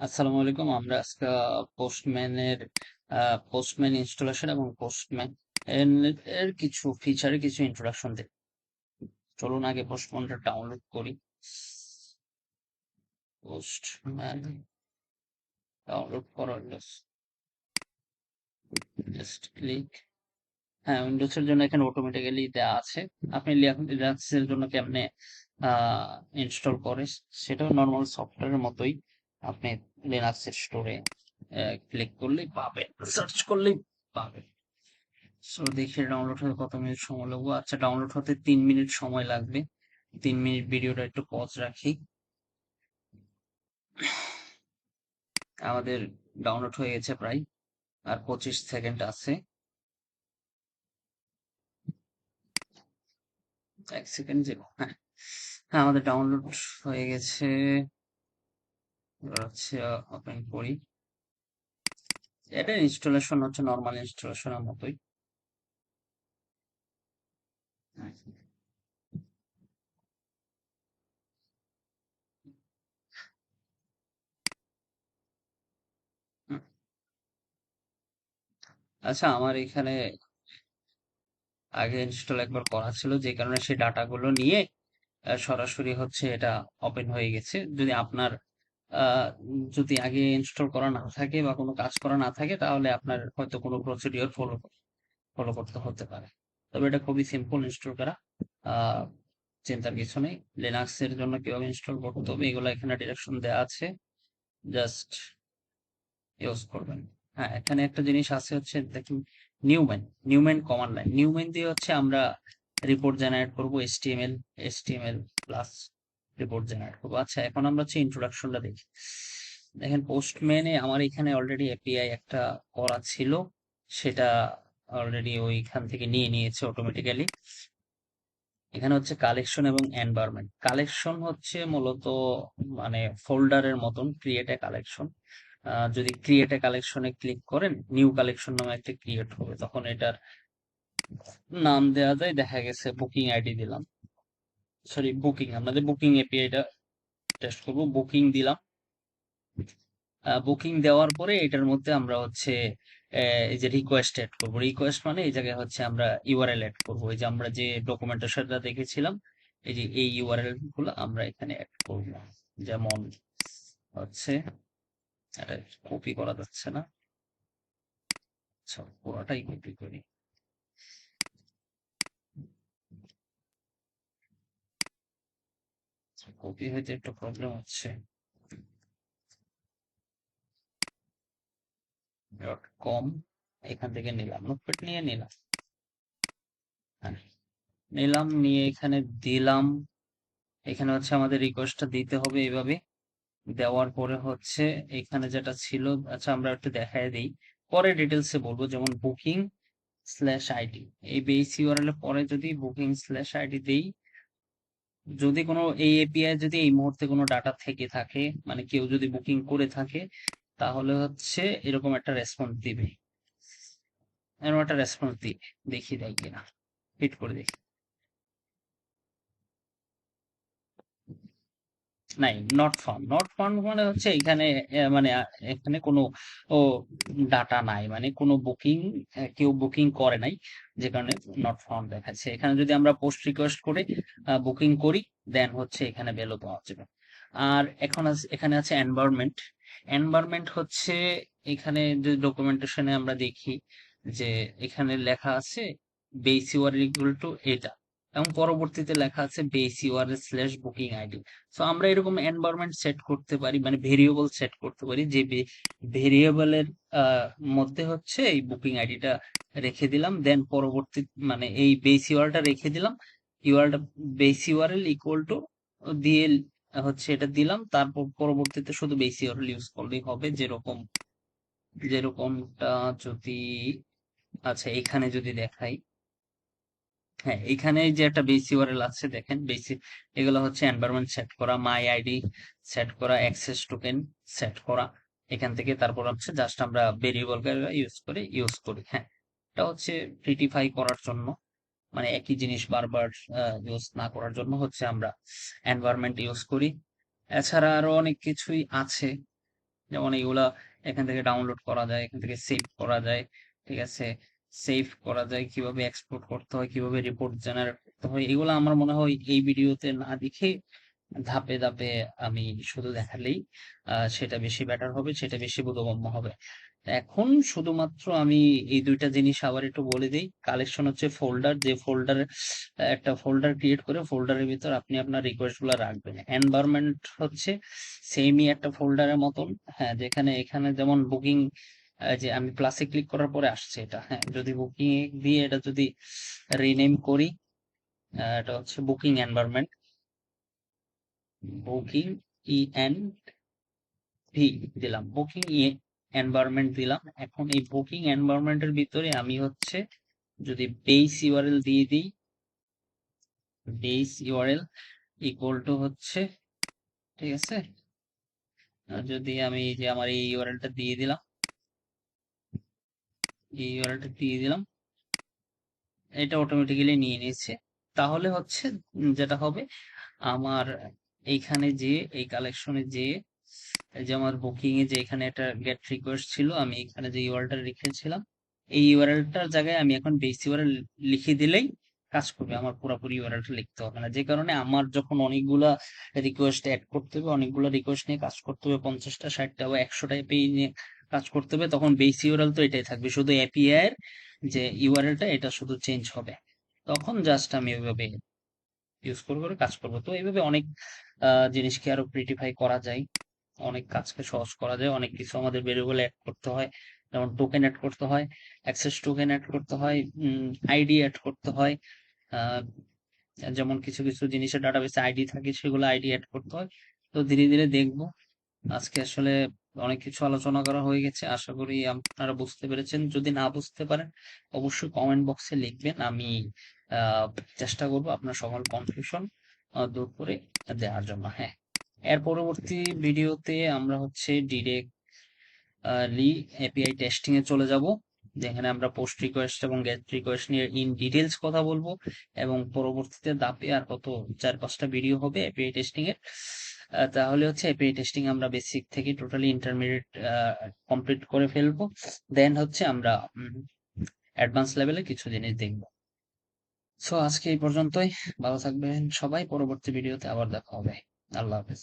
আসসালামু আলাইকুম। আমরা আজকে পোস্টম্যান ইনস্টলেশন এবং পোস্টম্যান এর কিছু ফিচারে কিছু ইন্ট্রোডাকশন দিই। চলুন আগে পোস্টম্যানটা ডাউনলোড করি। পোস্টম্যান ডাউনলোড করার জাস্ট ক্লিক। হ্যাঁ, উইন্ডোজ এর জন্য এখানে অটোমেটিক্যালি দেওয়া আছে। আপনি লিনাক্স এর জন্য কেমনে ইনস্টল করে সেটাও নর্মাল সফটওয়্যারের মতোই। আপনি লিনাক্স এর স্টোরে ক্লিক করলেই পাবেন, সার্চ করলেই পাবেন। সো দেখি ডাউনলোড হতে কত মিনিট সময় লাগবে। আচ্ছা, ডাউনলোড হতে 3 মিনিট সময় লাগবে। 3 মিনিট ভিডিওটা একটু পজ রাখি। আমাদের ডাউনলোড হয়ে গেছে প্রায়, আর 25 সেকেন্ড আছে। 1 সেকেন্ড যাবো। হ্যাঁ হ্যাঁ, আমাদের ডাউনলোড হয়ে গেছে। এবার হচ্ছে ওপেন করি। এটা ইনস্টলেশন হচ্ছে নর্মাল ইনস্টলেশনের মতোই। হুম, আচ্ছা, আমার এখানে আগে ইনস্টল একবার করা ছিল, যে কারণে সেই ডাটাগুলো নিয়ে সরাসরি হচ্ছে এটা ওপেন হয়ে গেছে। যদি আপনার যদি আগে ইনস্টল করা না থাকে বা কোনো কাজ করা না থাকে, তাহলে আপনার হয়তো কোনো প্রসিডিওর ফলো ফলো করতে হতে পারে। তবে এটা খুবই সিম্পল ইনস্টল করা। আহ চিন্তার কিছু নেই। লিনাক্স এর জন্য কিভাবে ইনস্টল করতে হবে এগুলো এখানে ডিরেকশন দেওয়া আছে, জাস্ট ইউজ করবেন। হ্যাঁ, এখানে একটা জিনিস আছে, হচ্ছে দেখুন, Newman Newman command line. Newman দিয়ে হচ্ছে আমরা রিপোর্ট জেনারেট করবো। এসটিএমএল প্লাস রিপোর্ট জেনারেট করবো। আচ্ছা, এখন আমরা হচ্ছে ইন্ট্রোডাকশনটা দেখি। দেখেন, পোস্টম্যানে আমার এখানে অলরেডি এপিআই একটা করা ছিল, সেটা অলরেডি ওইখান থেকে নিয়ে নিয়েছে অটোমেটিক্যালি। এখানে হচ্ছে কালেকশন এবং এনভায়রনমেন্ট। কালেকশন হচ্ছে মূলত মানে ফোল্ডারের মতন, ক্রিয়েট এ কালেকশন। যদি ক্রিয়েট এ কালেকশনে ক্লিক করেন, নিউ কালেকশন নামে একটা ক্রিয়েট হবে, তখন এটার নাম দেওয়া যায়। দেখা গেছে বুকিং আইডি দিলাম, সরি বুকিং, আমাদের বুকিং এপিআইটা টেস্ট করবো। বুকিং দিলাম। বুকিং দেওয়ার পরে এটার মধ্যে আমরা হচ্ছে এই যে রিকোয়েস্ট এড করবো। রিকোয়েস্ট মানে এই জায়গায় হচ্ছে আমরা ইউআরএল এড করবো। এই যে আমরা যে ডকুমেন্টেশনটা দেখেছিলাম, এই যে এই ইউআরএল গুলো আমরা এখানে এড করবো। যেমন হচ্ছে, এটা কপি করা যাচ্ছে না। আচ্ছা, পুরোটাই কপি করি। কপি হইতে একটু প্রবলেম হচ্ছে। ডট কম, এখান থেকে নিলাম, নোটপ্যাড নিয়ে নিলাম। হ্যাঁ, নিলাম, নিয়ে এখানে দিলাম। এখানে হচ্ছে আমাদের রিকোয়েস্টটা দিতে হবে এইভাবে। দেওয়ার পরে হচ্ছে এখানে যেটা ছিল, আচ্ছা আমরা একটু দেখায় দিই, পরে ডিটেলসে বলবো। যেমন বুকিং স্ল্যাশ আইডি, এই বেস ইউআরএল এর পরে যদি বুকিং স্ল্যাশ আইডি দেই, যদি কোনো এই এপিআই যদি এই মুহূর্তে কোনো ডাটা থেকে থাকে, মানে কেউ যদি বুকিং করে থাকে, তাহলে হচ্ছে এরকম একটা রেসপন্স দিবে। এরকম একটা রেসপন্স দিবে, দেখি দেয় কিনা, হিট করে দেখি। নাই, নট ফাউন্ড মানে হচ্ছে এখানে মানে এখানে কোনো ও ডাটা নাই, মানে কোনো বুকিং কেউ বুকিং করে নাই, যে কারণে নট ফাউন্ড দেখাচ্ছে। এখানে যদি আমরা পোস্ট রিকোয়েস্ট করে বুকিং করি, দেন হচ্ছে এখানে ভ্যালু পাওয়া যাবে। আর এখন এখানে আছে এনভায়রনমেন্ট। এনভায়রনমেন্ট হচ্ছে এখানে যে ডকুমেন্টেশনে আমরা দেখি যে এখানে লেখা আছে বেস ইউআরএল ইকুয়াল টু এটা, এবং পরবর্তীতে লেখা আছে base URL slash booking ID. So আমরা এরকম এনভায়রনমেন্ট সেট করতে পারি, মানে ভেরিয়েবল সেট করতে পারি, যে ভেরিয়েবলের মধ্যে হচ্ছে এই বুকিং আইডিটা রেখে দিলাম, দেন পরবর্তী মানে এই বেস ইউআরটা রেখে দিলাম। ইউআরটা বেস ইউআরএল ইকুয়াল টু দিয়ে হচ্ছে এটা দিলাম, তারপর পরবর্তীতে শুধু বেস ইউআরএল ইউজ করলেই হবে। যেরকমটা যদি, আচ্ছা এখানে যদি দেখাই, হ্যাঁ এখানে যে একটা বেস ইউআরএল আছে, দেখেন বেসিক, এগুলো হচ্ছে এনভায়রনমেন্ট সেট করা, মাই আইডি সেট করা, অ্যাক্সেস টোকেন সেট করা। এখান থেকে তারপর হচ্ছে জাস্ট আমরা ভেরিয়েবল ইউজ করি। হ্যাঁ, এটা হচ্ছে প্রিটিফাই করার জন্য, মানে একই জিনিস বারবার ইউজ না করার জন্য হচ্ছে আমরা এনভায়রনমেন্ট ইউজ করি। এছাড়া আরো অনেক কিছুই আছে। যেমন এইগুলা এখান থেকে ডাউনলোড করা যায়, এখান থেকে সেভ করা যায়। ঠিক আছে? সেভ করা যায়, কিভাবে এক্সপোর্ট করতে হয়, কিভাবে রিপোর্ট জেনারেট করতে হয়, এগুলো আমার মনে হয় এই ভিডিওতে না দেখে ধাপে ধাপে আমি শুধু দেখালেই সেটা বেশি বেটার হবে, সেটা বেশি বোধগম্য হবে। এখন শুধুমাত্র আমি এই দুইটা জিনিস আবার একটু বলে দিই। কালেকশন হচ্ছে ফোল্ডার, যে ফোল্ডার একটা ফোল্ডার ক্রিয়েট করে ফোল্ডারের ভিতর আপনি আপনার রিকোয়েস্ট গুলো রাখবেন। এনভায়রনমেন্ট হচ্ছে সেমই একটা ফোল্ডারের মতন। হ্যাঁ, যেখানে এখানে যেমন বুকিং, যে আমি প্লাসে ক্লিক করার পরে আসছে এটা। হ্যাঁ, যদি বুকিং দিয়ে এটা যদি রিনেম করি, এটা হচ্ছে বুকিং এনভায়রনমেন্ট, বুকিং EN দিলাম, বুকিং এনভায়রনমেন্ট দিলাম। এখন এই বুকিং এনভায়রনমেন্টের ভিতরে আমি হচ্ছে যদি বেস ইউআরএল দিয়ে দিই, বেস ইউআরএল ইকুয়াল টু হচ্ছে, ঠিক আছে, যদি আমি যে আমার এই ইউআরএলটা দিয়ে দিলাম, এই ইউআরএলটা দিয়ে দিলাম, এটা অটোমেটিক্যালি নিয়ে নিচ্ছে। তাহলে হচ্ছে যেটা হবে, আমার এইখানে যে এই কালেকশনে যে এই যে আমার বুকিং এ যে এখানে একটা গেট রিকোয়েস্ট ছিল, আমি এখানে যে ইউআরএলটা রেখেছিলাম, এই ইউআরএলটার জায়গায় আমি এখন বেস ইউআরএল লিখে দিলেই কাজ করবে। আমার পুরোপুরি ইউআরএলটা লিখতে হবে না। যে কারণে আমার যখন অনেকগুলা রিকোয়েস্ট অ্যাড করতে হবে, অনেকগুলো রিকোয়েস্ট নিয়ে কাজ করতে হবে, 50টা 60টা বা 100টা এপিআই নিয়ে কাজ করতে হবে, তখন বেস ইউআরএল তো এটাই থাকবে, শুধু এপিআই এর যে ইউআরএলটা এটা শুধু চেঞ্জ হবে। তখন জাস্ট আমি ওইভাবে ইউজ করে কাজ করব। তো এইভাবে অনেক জিনিসকে আরো প্রিটিফাই করা যায়, অনেক কাজকে সহজ করা যায়। অনেক কিছু আমাদের ভেরিয়েবল অ্যাড করতে হয়, যেমন টোকেন অ্যাড করতে হয়, অ্যাক্সেস টোকেন অ্যাড করতে হয়, আইডি অ্যাড করতে হয়। আহ, যেমন কিছু কিছু জিনিসের ডাটাবেসে আইডি থাকে, সেগুলো আইডি অ্যাড করতে হয়। তো ধীরে ধীরে দেখবো। আজকে আসলে অনেক কিছু আলোচনা করা হয়ে গেছে, আশা করি আপনারা বুঝতে পেরেছেন। যদি না বুঝতে পারেন অবশ্যই কমেন্ট বক্সে লিখবেন, আমি আহ, চেষ্টা করব আপনার সকল কনফিউশন দূর করে দেওয়ার জন্য। হ্যাঁ, এর পরবর্তী ভিডিওতে আমরা হচ্ছে ডিরেক্টলি এপিআই টেস্টিং এ চলে যাব, যেখানে আমরা পোস্ট রিকোয়েস্ট এবং গেট রিকোয়েস্ট নিয়ে ইন ডিটেলস কথা বলবো। এবং পরবর্তীতে ধাপে আর কত 4-5টা ভিডিও হবে এপিআই টেস্টিং এর। তাহলে হচ্ছে এপিআই টেস্টিং আমরা বেসিক থেকে টোটালি ইন্টারমিডিয়েট কমপ্লিট করে ফেলবো। দেন হচ্ছে আমরা অ্যাডভান্স লেভেলে কিছু জিনিস দেখবো। সো আজকে এই পর্যন্তই। ভালো থাকবেন সবাই, পরবর্তী ভিডিওতে আবার দেখা হবে। আল্লাহ হাফেজ।